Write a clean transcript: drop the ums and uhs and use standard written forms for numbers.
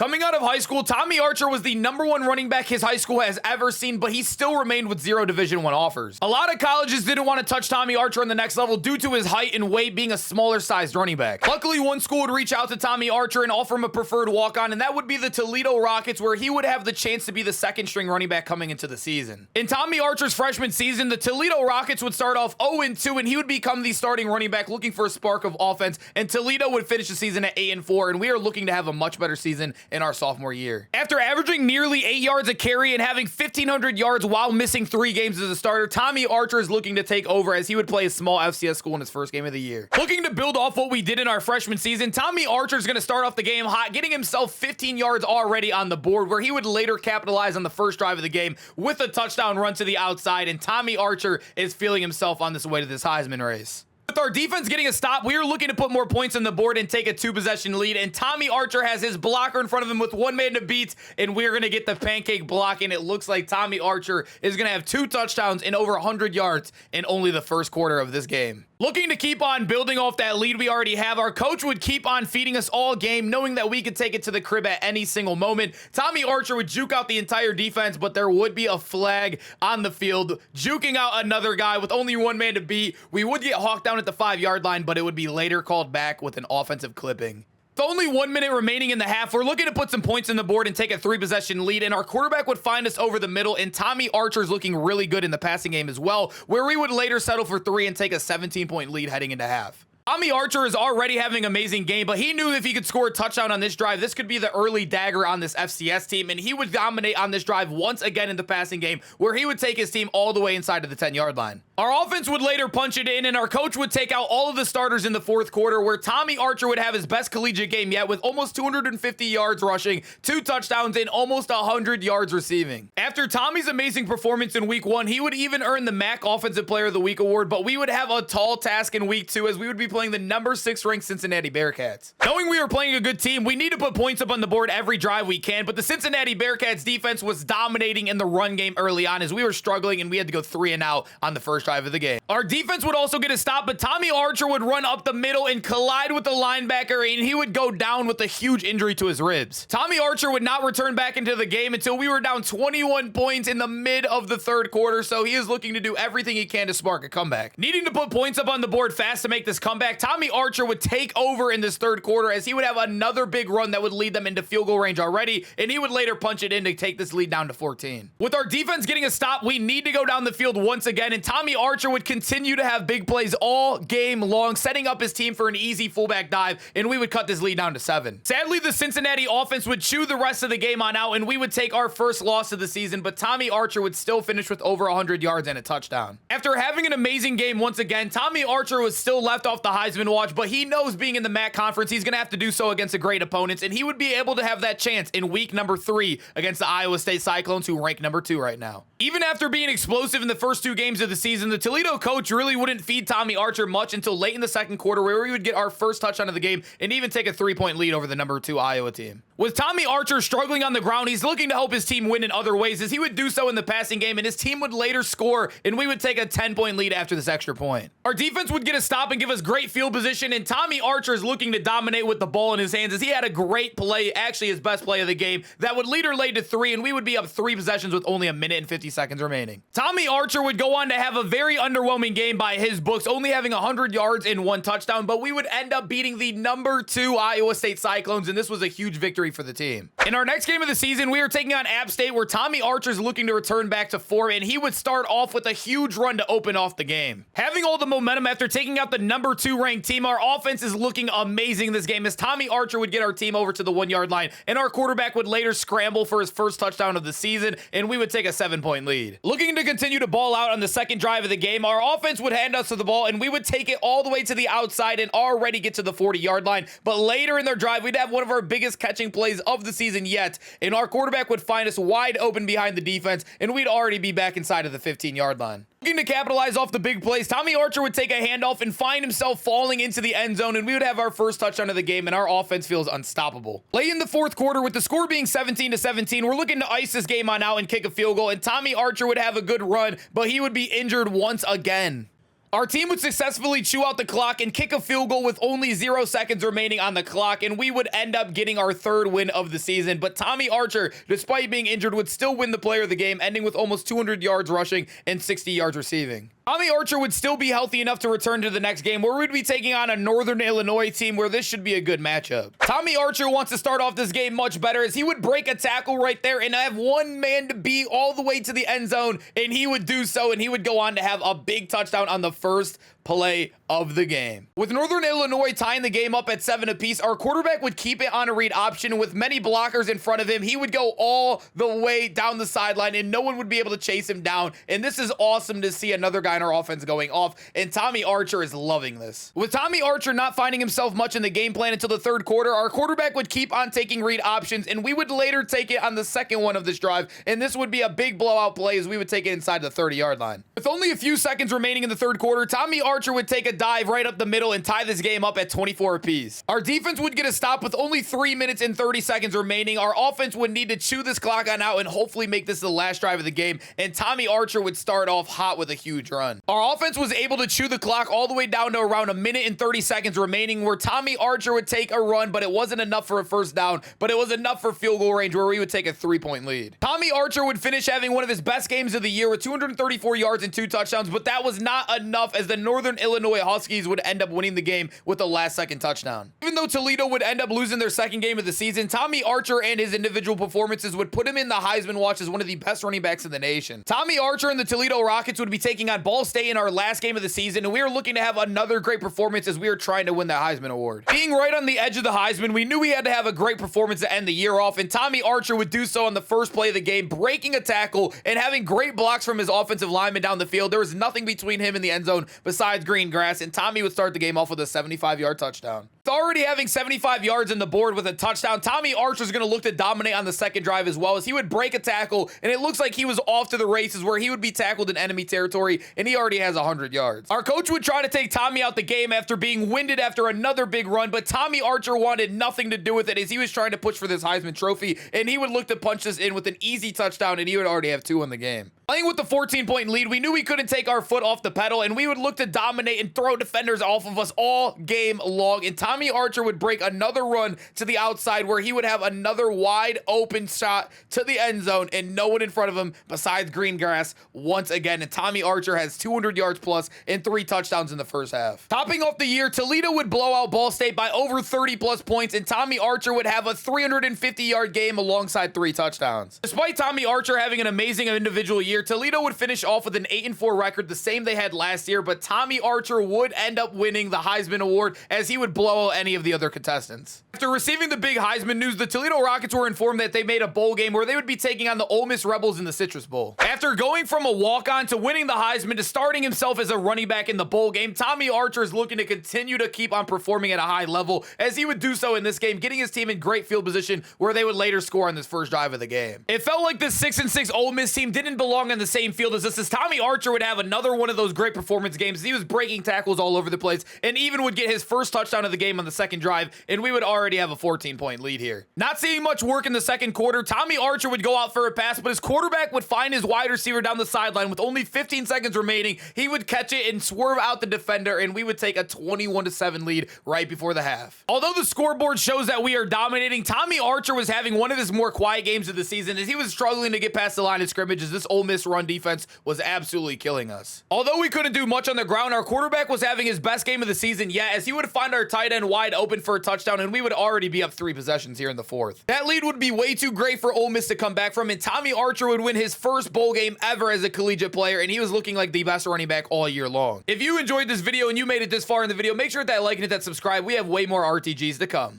Coming out of high school, Tommy Archer was the #1 running back his high school has ever seen, but he still remained with 0 Division I offers. A lot of colleges didn't want to touch Tommy Archer on the next level due to his height and weight being a smaller sized running back. Luckily, one school would reach out to Tommy Archer and offer him a preferred walk-on, and that would be the Toledo Rockets, where he would have the chance to be the second string running back coming into the season. In Tommy Archer's freshman season, the Toledo Rockets would start off 0-2, and he would become the starting running back looking for a spark of offense, and Toledo would finish the season at 8-4, and we are looking to have a much better season in our sophomore year. After averaging nearly 8 yards a carry and having 1,500 yards while missing 3 games as a starter, Tommy Archer is looking to take over as he would play a small FCS school in his first game of the year. Looking to build off what we did in our freshman season, Tommy Archer is going to start off the game hot, getting himself 15 yards already on the board, where he would later capitalize on the first drive of the game with a touchdown run to the outside, and Tommy Archer is feeling himself on this way to this Heisman race. With our defense getting a stop, we are looking to put more points on the board and take a 2-possession lead, and Tommy Archer has his blocker in front of him with 1 man to beat, and we're going to get the pancake block, and it looks like Tommy Archer is going to have 2 touchdowns and over 100 yards in only the first quarter of this game. Looking to keep on building off that lead we already have, our coach would keep on feeding us all game, knowing that we could take it to the crib at any single moment. Tommy Archer would juke out the entire defense, but there would be a flag on the field, juking out another guy with only 1 man to beat. We would get hawked down at the 5-yard line, but it would be later called back with an offensive clipping. With only 1 minute remaining in the half, we're looking to put some points on the board and take a 3-possession lead, and our quarterback would find us over the middle, and Tommy Archer's looking really good in the passing game as well, where we would later settle for 3 and take a 17-point lead heading into half. Tommy Archer is already having an amazing game, but he knew if he could score a touchdown on this drive, this could be the early dagger on this FCS team, and he would dominate on this drive once again in the passing game, where he would take his team all the way inside of the 10-yard line. Our offense would later punch it in, and our coach would take out all of the starters in the fourth quarter, where Tommy Archer would have his best collegiate game yet with almost 250 yards rushing, 2 touchdowns, and almost 100 yards receiving. After Tommy's amazing performance in week 1, he would even earn the MAC Offensive Player of the Week award, but we would have a tall task in week 2 as we would be playing the #6 ranked Cincinnati Bearcats. Knowing we were playing a good team, we need to put points up on the board every drive we can, but the Cincinnati Bearcats defense was dominating in the run game early on as we were struggling and we had to go 3 and out on the first drive of the game. Our defense would also get a stop, but Tommy Archer would run up the middle and collide with the linebacker, and he would go down with a huge injury to his ribs. Tommy Archer would not return back into the game until we were down 21 points in the mid of the third quarter, so he is looking to do everything he can to spark a comeback. Needing to put points up on the board fast to make this comeback, Tommy Archer would take over in this third quarter as he would have another big run that would lead them into field goal range already, and he would later punch it in to take this lead down to 14. With our defense getting a stop, we need to go down the field once again, and Tommy Archer would continue to have big plays all game long, setting up his team for an easy fullback dive, and we would cut this lead down to 7. Sadly, the Cincinnati offense would chew the rest of the game on out, and we would take our first loss of the season, but Tommy Archer would still finish with over 100 yards and a touchdown. After having an amazing game once again, Tommy Archer was still left off the Heisman watch, but he knows being in the MAC conference, he's going to have to do so against the great opponents, and he would be able to have that chance in week #3 against the Iowa State Cyclones, who rank #2 right now. Even after being explosive in the first 2 games of the season, the Toledo coach really wouldn't feed Tommy Archer much until late in the second quarter, where we would get our first touchdown of the game and even take a 3-point lead over the #2 Iowa team. With Tommy Archer struggling on the ground, he's looking to help his team win in other ways, as he would do so in the passing game, and his team would later score, and we would take a 10-point lead after this extra point. Our defense would get a stop and give us great field position, and Tommy Archer is looking to dominate with the ball in his hands, as he had a great play, actually his best play of the game, that would later lead to 3, and we would be up 3 possessions with only 1 minute and 50 seconds remaining. Tommy Archer would go on to have a very underwhelming game by his books, only having 100 yards and 1 touchdown, but we would end up beating the #2 Iowa State Cyclones, and this was a huge victory for the team. In our next game of the season, we are taking on App State, where Tommy Archer is looking to return back to form, and he would start off with a huge run to open off the game. Having all the momentum after taking out the #2 ranked team, our offense is looking amazing in this game, as Tommy Archer would get our team over to the 1-yard line, and our quarterback would later scramble for his first touchdown of the season, and we would take a 7-point lead. Looking to continue to ball out on the second drive of the game, our offense would hand us the ball, and we would take it all the way to the outside and already get to the 40-yard line, but later in their drive, we'd have one of our biggest catching plays of the season yet, and our quarterback would find us wide open behind the defense, and we'd already be back inside of the 15-yard line. Looking to capitalize off the big plays, Tommy Archer would take a handoff and find himself falling into the end zone, and we would have our first touchdown of the game, and our offense feels unstoppable. Late in the fourth quarter, with the score being 17-17, we're looking to ice this game on out and kick a field goal, and Tommy Archer would have a good run, but he would be injured once again. Our team would successfully chew out the clock and kick a field goal with only 0 seconds remaining on the clock, and we would end up getting our 3rd win of the season. But Tommy Archer, despite being injured, would still win the player of the game, ending with almost 200 yards rushing and 60 yards receiving. Tommy Archer would still be healthy enough to return to the next game, where we'd be taking on a Northern Illinois team where this should be a good matchup. Tommy Archer wants to start off this game much better, as he would break a tackle right there and have one man to beat all the way to the end zone, and he would do so, and he would go on to have a big touchdown on the first play of the game. With Northern Illinois tying the game up at 7 apiece, our quarterback would keep it on a read option, and with many blockers in front of him, he would go all the way down the sideline, and no one would be able to chase him down. And this is awesome to see another guy in our offense going off, and Tommy Archer is loving this. With Tommy Archer not finding himself much in the game plan until the 3rd quarter, our quarterback would keep on taking read options, and we would later take it on the 2nd one of this drive, and this would be a big blowout play as we would take it inside the 30-yard line. With only a few seconds remaining in the 3rd quarter, Tommy Archer would take a dive right up the middle and tie this game up at 24 apiece. Our defense would get a stop with only 3 minutes and 30 seconds remaining. Our offense would need to chew this clock on out and hopefully make this the last drive of the game, and Tommy Archer would start off hot with a huge run. Our offense was able to chew the clock all the way down to around 1 minute and 30 seconds remaining, where Tommy Archer would take a run, but it wasn't enough for a first down, but it was enough for field goal range where we would take a 3-point lead. Tommy Archer would finish having one of his best games of the year with 234 yards and 2 touchdowns, but that was not enough, as the Northern Illinois Huskies would end up winning the game with a last-second touchdown. Even though Toledo would end up losing their 2nd game of the season, Tommy Archer and his individual performances would put him in the Heisman watch as one of the best running backs in the nation. Tommy Archer and the Toledo Rockets would be taking on Ball State in our last game of the season, and we were looking to have another great performance as we were trying to win that Heisman Award. Being right on the edge of the Heisman, we knew we had to have a great performance to end the year off, and Tommy Archer would do so on the first play of the game, breaking a tackle and having great blocks from his offensive lineman down the field. There was nothing between him and the end zone besides green grass, and Tommy would start the game off with a 75-yard touchdown. With already having 75 yards in the board with a touchdown, Tommy Archer's going to look to dominate on the 2nd drive as well, as he would break a tackle, and it looks like he was off to the races, where he would be tackled in enemy territory, and he already has 100 yards. Our coach would try to take Tommy out the game after being winded after another big run, but Tommy Archer wanted nothing to do with it, as he was trying to push for this Heisman Trophy, and he would look to punch this in with an easy touchdown, and he would already have 2 in the game. Playing with the 14-point lead, we knew we couldn't take our foot off the pedal, and we would look to dominate and throw defenders off of us all game long, and Tommy Archer would break another run to the outside, where he would have another wide open shot to the end zone and no one in front of him besides green grass once again, and Tommy Archer has 200 yards plus and 3 touchdowns in the first half. Topping off the year, Toledo would blow out Ball State by over 30 plus points, and Tommy Archer would have a 350-yard game alongside 3 touchdowns. Despite Tommy Archer having an amazing individual year, Toledo would finish off with an 8-4 record, the same they had last year, but Tommy Archer would end up winning the Heisman Award, as he would blow out any of the other contestants. After receiving the big Heisman news, the Toledo Rockets were informed that they made a bowl game where they would be taking on the Ole Miss Rebels in the Citrus Bowl. After going from a walk-on to winning the Heisman to starting himself as a running back in the bowl game, Tommy Archer is looking to continue to keep on performing at a high level, as he would do so in this game, getting his team in great field position where they would later score on this first drive of the game. It felt like this 6-6 Ole Miss team didn't belong on the same field as this, as Tommy Archer would have another one of those great performance games. He was breaking tackles all over the place and even would get his first touchdown of the game on the 2nd drive, and we would already have a 14-point lead here. Not seeing much work in the 2nd quarter, Tommy Archer would go out for a pass, but his quarterback would find his wide receiver down the sideline with only 15 seconds remaining. He would catch it and swerve out the defender, and we would take a 21-7 lead right before the half. Although the scoreboard shows that we are dominating, Tommy Archer was having one of his more quiet games of the season, as he was struggling to get past the line of scrimmage, as this Ole Miss run defense was absolutely killing us. Although we couldn't do much on the ground, our quarterback was having his best game of the season yet, as he would find our tight end wide open for a touchdown, and we would already be up 3 possessions here in the 4th. That lead would be way too great for Ole Miss to come back from, and Tommy Archer would win his first bowl game ever as a collegiate player, and he was looking like the best running back all year long. If you enjoyed this video and you made it this far in the video, make sure to hit that like and hit that subscribe. We have way more RTGs to come.